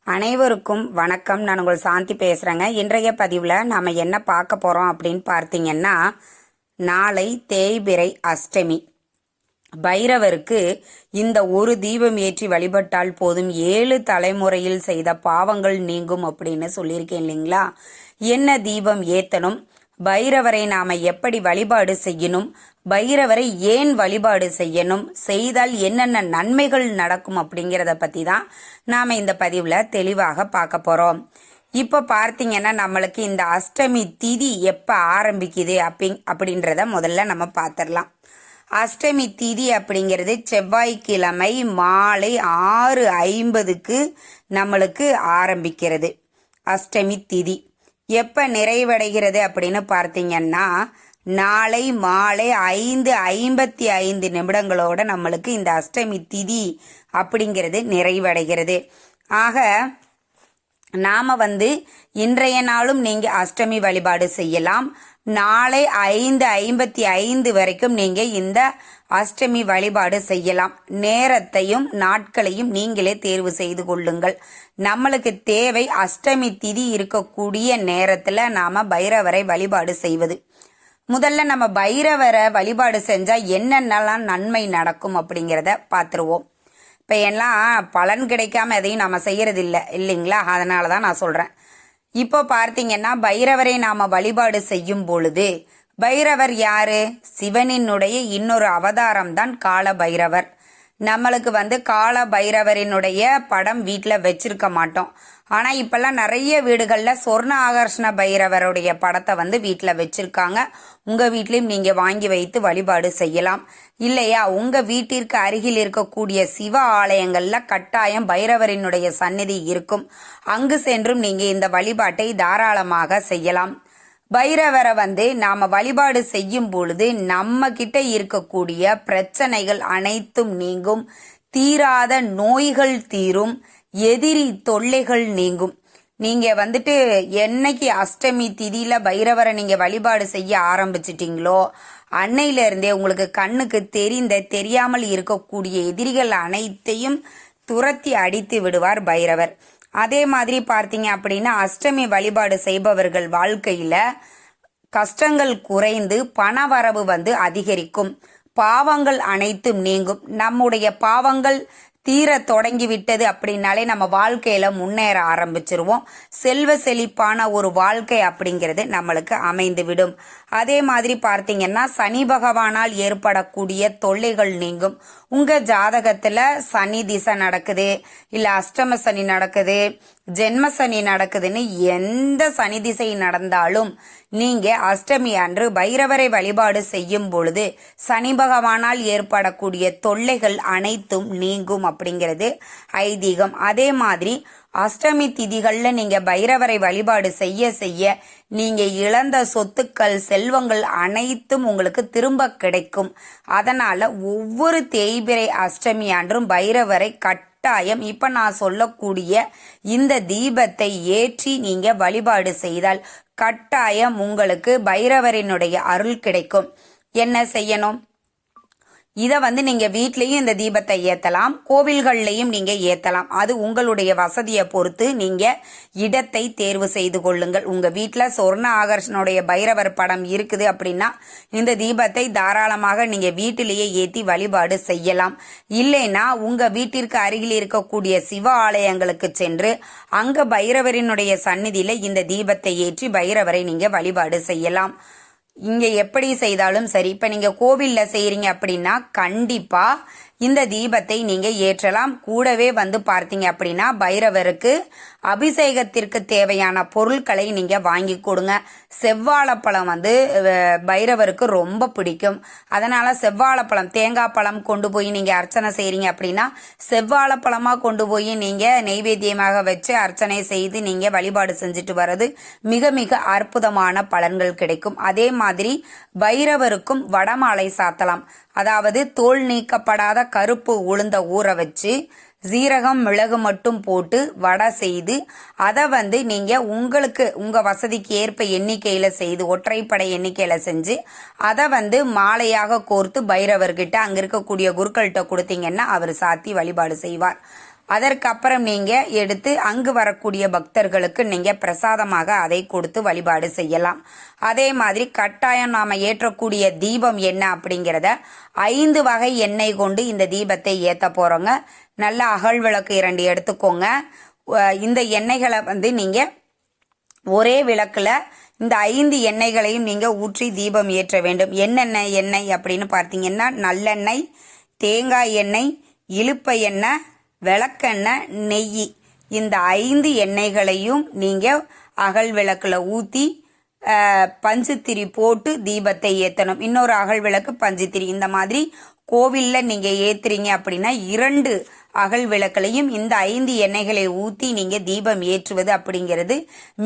அனைவருக்கும் வணக்கம். நான் உங்கள் சாந்தி பேசுகிறேங்க. இன்றைய பதிவில் நாம் என்ன பார்க்க போகிறோம் அப்படின்னு பார்த்தீங்கன்னா, நாளை தேய்பிறை அஷ்டமி. பைரவருக்கு இந்த ஒரு தீபம் ஏற்றி வழிபட்டால் போதும் 7 தலைமுறையில் செய்த பாவங்கள் நீங்கும் அப்படின்னு சொல்லியிருக்கேன் இல்லைங்களா? என்ன தீபம் ஏற்றணும், பைரவரை நாம எப்படி வழிபாடு செய்யணும், பைரவரை ஏன் வழிபாடு செய்யணும், செய்தால் என்னென்ன நன்மைகள் நடக்கும் அப்படிங்கிறத பற்றி தான் நாம் இந்த பதிவில் தெளிவாக பார்க்க போகிறோம். இப்போ பார்த்தீங்கன்னா நம்மளுக்கு இந்த அஷ்டமி திதி எப்போ ஆரம்பிக்குது அப்படின்றத முதல்ல நம்ம பார்த்துடலாம். அஷ்டமி திதி அப்படிங்கிறது செவ்வாய்க்கிழமை மாலை 6:50க்கு நம்மளுக்கு ஆரம்பிக்கிறது. அஷ்டமி திதி எப்போ நிறைவடைகிறது அப்படின்னு பார்த்தீங்கன்னா, நாளை மாலை 5:55 நம்மளுக்கு இந்த அஷ்டமி திதி அப்படிங்கிறது நிறைவடைகிறது. ஆக நாம் இன்றைய நாளும் நீங்கள் அஷ்டமி வழிபாடு செய்யலாம். நாளை 5:55 வரைக்கும் நீங்கள் இந்த அஷ்டமி வழிபாடு செய்யலாம். நேரத்தையும் நாட்களையும் நீங்களே தேர்வு செய்து கொள்ளுங்கள். நம்மளுக்கு தேவை அஷ்டமி திதி இருக்கக்கூடிய நேரத்தில் நாம் பைரவரை வழிபாடு செய்வது. முதல்ல நம்ம பைரவரை வழிபாடு செஞ்சால் என்னென்னலாம் நன்மை நடக்கும் அப்படிங்கிறத பார்த்துருவோம். இப்போ எல்லாம் பலன் கிடைக்காம எதையும் நம்ம செய்யறது இல்லைங்களா? அதனால தான் நான் சொல்கிறேன். இப்போ பார்த்தீங்கன்னா பைரவரை நாம் வழிபாடு செய்யும் பொழுது, பைரவர் யாரு? சிவனினுடைய இன்னொரு அவதாரம் தான் கால பைரவர். நம்மளுக்கு கால பைரவரினுடைய படம் வீட்டில் வச்சிருக்க மாட்டோம். ஆனால் இப்பெல்லாம் நிறைய வீடுகளில் சொர்ண ஆகர்ஷண பைரவருடைய படத்தை வீட்டில் வச்சிருக்காங்க. உங்கள் வீட்லையும் நீங்கள் வாங்கி வைத்து வழிபாடு செய்யலாம். இல்லையா, உங்கள் வீட்டிற்கு அருகில் இருக்கக்கூடிய சிவ ஆலயங்களில் கட்டாயம் பைரவரினுடைய சந்நிதி இருக்கும். அங்கு சென்றும் நீங்கள் இந்த வழிபாட்டை தாராளமாக செய்யலாம். பைரவரை நாம வழிபாடு செய்யும் பொழுது நம்ம கிட்ட இருக்கக்கூடிய பிரச்சனைகள் அனைத்தும் நீங்கும், தீராத நோய்கள் தீரும், எதிரி தொல்லைகள் நீங்கும். நீங்க என்னைக்கு அஷ்டமி திதியில பைரவரை நீங்க வழிபாடு செய்ய ஆரம்பிச்சிட்டீங்களோ அன்னையில இருந்தே உங்களுக்கு கண்ணுக்கு தெரியாமல் இருக்கக்கூடிய எதிரிகள் அனைத்தையும் துரத்தி அடித்து விடுவார் பைரவர். அதே மாதிரி பார்த்தீங்க அப்படின்னா, அஷ்டமி வழிபாடு செய்பவர்கள் வாழ்க்கையில கஷ்டங்கள் குறைந்து பணவரவு அதிகரிக்கும், பாவங்கள் அனைத்தும் நீங்கும். நம்முடைய பாவங்கள் தீர தொடங்கி விட்டது அப்படின்னாலே நம்ம வாழ்க்கையில முன்னேற ஆரம்பிச்சிருவோம். செல்வ செழிப்பான ஒரு வாழ்க்கை அப்படிங்கிறது நம்மளுக்கு அமைந்து விடும். அதே மாதிரி பார்த்தீங்கன்னா, சனி பகவானால் ஏற்படக்கூடிய தொல்லைகள் நீங்கும். உங்க ஜாதகத்துல சனி திசை நடக்குது, இல்ல அஷ்டம சனி நடக்குது, ஜென்ம சனி நடக்குதுன்னு எந்த சனி திசை நடந்தாலும் நீங்க அஷ்டமி அன்று பைரவரை வழிபாடு செய்யும் பொழுது சனி பகவானால் ஏற்படக்கூடிய தொல்லைகள் அனைத்தும் நீங்கும் அப்படிங்கிறது ஐதீகம். அதே மாதிரி அஷ்டமி திதிகள்ல நீங்க பைரவரை வழிபாடு செய்ய செய்ய நீங்க இழந்த சொத்துக்கள் செல்வங்கள் அனைத்தும் உங்களுக்கு திரும்ப கிடைக்கும். அதனால ஒவ்வொரு தேய்பிறை அஷ்டமி அன்றும் பைரவரை கட்டாயம் இப்ப நான் சொல்லக்கூடிய இந்த தீபத்தை ஏற்றி நீங்க வழிபாடு செய்தால் கட்டாயம் உங்களுக்கு பைரவரினுடைய அருள் கிடைக்கும். என்ன செய்யணும்? இதை நீங்க வீட்லயும் இந்த தீபத்தை ஏத்தலாம், கோவில்கள்லையும் நீங்க ஏத்தலாம். அது உங்களுடைய வசதியை பொறுத்து நீங்க இடத்தை தேர்வு செய்து கொள்ளுங்கள். உங்க வீட்டுல சொர்ண ஆகர்ஷனுடைய பைரவர் படம் இருக்குது அப்படின்னா இந்த தீபத்தை தாராளமாக நீங்க வீட்டிலேயே ஏத்தி வழிபாடு செய்யலாம். இல்லைன்னா உங்க வீட்டிற்கு அருகில் இருக்கக்கூடிய சிவ ஆலயங்களுக்கு சென்று அங்க பைரவரினுடைய சந்நிதியில இந்த தீபத்தை ஏற்றி பைரவரை நீங்க வழிபாடு செய்யலாம். இங்க எப்படி செய்தாலும் சரி. இப்ப நீங்க கோவில்ல செய்யறீங்க அப்படின்னா கண்டிப்பா இந்த தீபத்தை நீங்க ஏற்றலாம். கூடவே பார்த்தீங்க அப்படின்னா பைரவருக்கு அபிஷேகத்திற்கு தேவையான பொருட்களை நீங்க வாங்கி கொடுங்க. செவ்வாழைப்பழம் பைரவருக்கு ரொம்ப பிடிக்கும். அதனால செவ்வாழைப்பழம், தேங்காய் பழம் கொண்டு போய் நீங்க அர்ச்சனை செய்றீங்க அப்படின்னா செவ்வாழைப்பழமா கொண்டு போய் நீங்க நெய்வேத்தியமாக வச்சு அர்ச்சனை செய்து நீங்க வழிபாடு செஞ்சுட்டு வர்றது மிக மிக அற்புதமான பலன்கள் கிடைக்கும். அதே மாதிரி பைரவருக்கும் வடமாலை சாத்தலாம். அதாவது தோல் நீக்கப்படாத கருப்பு உளுந்த ஊற வச்சு சீரகம் மிளகு மட்டும் போட்டு வடை செய்து அதை நீங்க உங்களுக்கு உங்க வசதிக்கு ஏற்ப எண்ணிக்கையில செய்து ஒற்றைப்படை எண்ணிக்கையில செஞ்சு அதை மாலையாக கோர்த்து பைரவர்கிட்ட அங்க இருக்கக்கூடிய குருக்கள்கிட்ட கொடுத்தீங்கன்னா அவர் சாத்தி வழிபாடு செய்வார். அதற்கப்புறம் நீங்கள் எடுத்து அங்கு வரக்கூடிய பக்தர்களுக்கு நீங்கள் பிரசாதமாக அதை கொடுத்து வழிபாடு செய்யலாம். அதே மாதிரி கட்டாயம் நாம் ஏற்றக்கூடிய தீபம் என்ன அப்படிங்கிறத 5 வகை எண்ணெய் கொண்டு இந்த தீபத்தை ஏற்ற போகிறோங்க. நல்ல அகல் விளக்கு 2 எடுத்துக்கோங்க. இந்த எண்ணெய்களை நீங்கள் ஒரே விளக்கில் இந்த 5 எண்ணெய்களையும் நீங்கள் ஊற்றி தீபம் ஏற்ற வேண்டும். என்னென்ன எண்ணெய் அப்படின்னு பார்த்தீங்கன்னா நல்லெண்ணெய், தேங்காய் எண்ணெய், இலுப்பை எண்ணெய், விளக்கெண்ணெய், நெய். இந்த 5 எண்ணெய்களையும் நீங்கள் அகல் விளக்கில் ஊற்றி பஞ்சுத்திரி போட்டு தீபத்தை ஏற்றணும். இன்னொரு அகல் விளக்கு பஞ்சுத்திரி. இந்த மாதிரி கோவிலில் நீங்கள் ஏற்றுறீங்க அப்படின்னா 2 அகல் விளக்குலையும் இந்த 5 எண்ணெய்களை ஊற்றி நீங்கள் தீபம் ஏற்றுவது அப்படிங்கிறது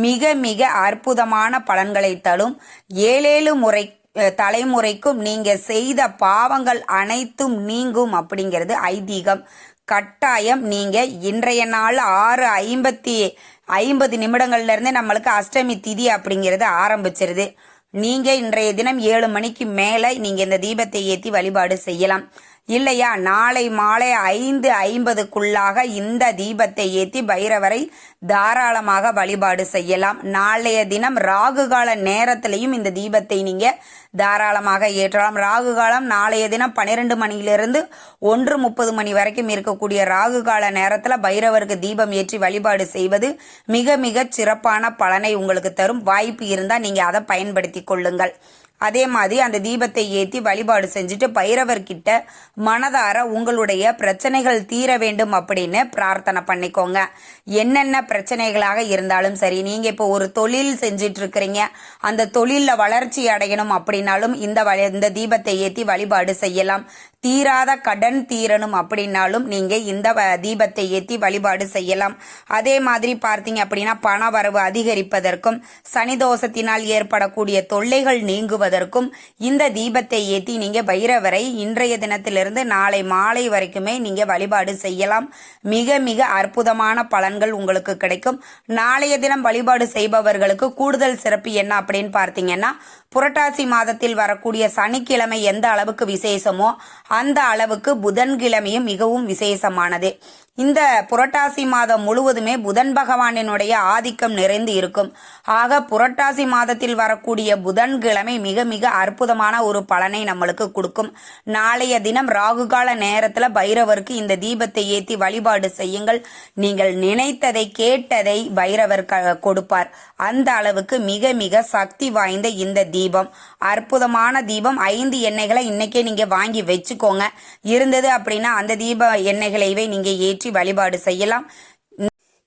மிக மிக அற்புதமான பலன்களை தரும். 7 முறை தலைமுறைக்கும் நீங்கள் செய்த பாவங்கள் அனைத்தும் நீங்கும் அப்படிங்கிறது ஐதீகம். கட்டாயம் நீங்கள் இன்றைய நாள் 6:50 நிமிடங்கள்லேருந்து நம்மளுக்கு அஷ்டமி திதி அப்படிங்கிறது ஆரம்பிச்சிருது. நீங்கள் இன்றைய தினம் 7 மணிக்கு மேலே நீங்கள் இந்த தீபத்தை ஏற்றி வழிபாடு செய்யலாம். இல்லையா, நாளை மாலை 5:50க்குள்ளாக இந்த தீபத்தை ஏற்றி பைரவரை தாராளமாக வழிபாடு செய்யலாம். நாளைய தினம் ராகு கால நேரத்திலையும் இந்த தீபத்தை நீங்கள் தாராளமாக ஏற்றலாம். ராகு காலம் நாளைய தினம் 12 மணியிலிருந்து 1:30 மணி வரைக்கும் இருக்கக்கூடிய ராகு கால நேரத்தில் பைரவருக்கு தீபம் ஏற்றி வழிபாடு செய்வது மிக மிக சிறப்பான பலனை உங்களுக்கு தரும். வாய்ப்பு இருந்தால் நீங்கள் அதை பயன்படுத்தி கொள்ளுங்கள். அதே மாதிரி அந்த தீபத்தை ஏற்றி வழிபாடு செஞ்சுட்டு பைரவர்கிட்ட மனதார உங்களுடைய பிரச்சனைகள் தீர வேண்டும் அப்படின்னு பிரார்த்தனை பண்ணிக்கோங்க. என்னென்ன பிரச்சனைகளாக இருந்தாலும் சரி, நீங்கள் இப்போ ஒரு தொழில் செஞ்சிட்டு இருக்கிறீங்க, அந்த தொழிலில் வளர்ச்சி அடையணும் அப்படின்னாலும் இந்த தீபத்தை ஏற்றி வழிபாடு செய்யலாம். தீராத கடன் தீரணும் அப்படின்னாலும் நீங்கள் இந்த தீபத்தை ஏற்றி வழிபாடு செய்யலாம். அதே மாதிரி பார்த்தீங்க அப்படின்னா பண வரவு அதிகரிப்பதற்கும் சனிதோஷத்தினால் ஏற்படக்கூடிய தொல்லைகள் நீங்குவதற்கும் இந்த தீபத்தை ஏற்றி நீங்கள் பைரவரை இன்றைய தினத்திலிருந்து நாளை மாலை வரைக்குமே நீங்கள் வழிபாடு செய்யலாம். மிக மிக அற்புதமான பலன்கள் உங்களுக்கு கிடைக்கும். நாளைய தினம் வழிபாடு செய்பவர்களுக்கு கூடுதல் சிறப்பு என்ன அப்படின்னு பார்த்தீங்கன்னா, புரட்டாசி மாதத்தில் வரக்கூடிய சனிக்கிழமை எந்த அளவுக்கு விசேஷமோ அந்த அளவுக்கு புதன்கிழமையும் மிகவும் விசேஷமானது. இந்த புரட்டாசி மாதம் முழுவதுமே புதன் பகவானினுடைய ஆதிக்கம் நிறைந்து இருக்கும். ஆக புரட்டாசி மாதத்தில் வரக்கூடிய புதன்கிழமை மிக மிக அற்புதமான ஒரு பலனை நம்மளுக்கு கொடுக்கும். நாளைய தினம் ராகுகால நேரத்தில் பைரவருக்கு இந்த தீபத்தை ஏற்றி வழிபாடு செய்யுங்கள். நீங்கள் நினைத்ததை கேட்டதை பைரவர் கொடுப்பார். அந்த அளவுக்கு மிக மிக சக்தி வாய்ந்த இந்த தீபம் அற்புதமான தீபம். 5 எண்ணெய்களை இன்னைக்கே நீங்க வாங்கி வச்சுக்கோங்க. இருந்தது அப்படின்னா அந்த தீப எண்ணெய்களைவே நீங்க ஏற்றி வழிபாடு செய்யலாம்.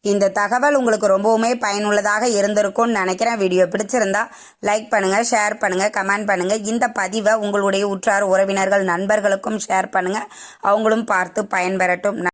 இந்த தகவல் உங்களுக்கு ரொம்பவுமே பயனுள்ளதாக இருந்திருக்கும்னு நினைக்கிறேன். வீடியோ பிடிச்சிருந்தா லைக் பண்ணுங்க, ஷேர் பண்ணுங்க, கமெண்ட் பண்ணுங்க. இந்த பதிவை உங்களுடைய உற்றார் உறவினர்கள் நண்பர்களுக்கும் ஷேர் பண்ணுங்க. அவங்களும் பார்த்து பயன்பெறட்டும்.